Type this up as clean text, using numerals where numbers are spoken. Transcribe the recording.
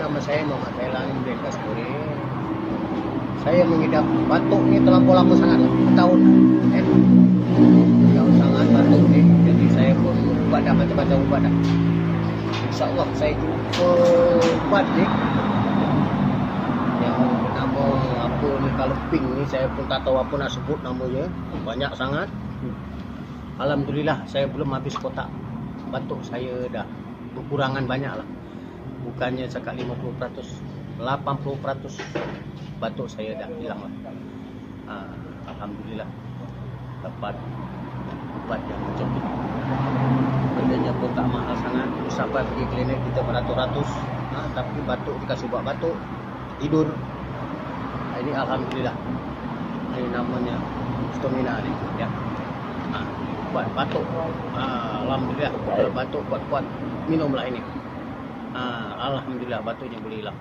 nama saya Muhammad Thailand Bekas Kuri. Saya mengidap batuk ini terlampau lama sangat lah, tahun. Jauh sangat batuk ni, jadi saya pun ubat dah macam-macam ubat dah. InsyaAllah saya jumpa ubat ni yang bernama apa ni, kalau pink ni saya pun tak tahu apa nak sebut namanya, banyak sangat. Alhamdulillah saya belum habis kotak. Batuk saya dah berkurangan banyak lah. Bukannya cakap 50%, 80% batuk saya dah hilang lah. Alhamdulillah dapat ubat yang macam ni. Bendanya pun tak mahal sangat. Sampai pergi klinik kita beratus-ratus, tapi batuk dikasih buat batuk, tidur. Ini alhamdulillah. Ini namanya stamina ni ya. Buat batuk. Alhamdulillah. Kalau batuk kuat-kuat minumlah ini. Alhamdulillah batuknya boleh hilang.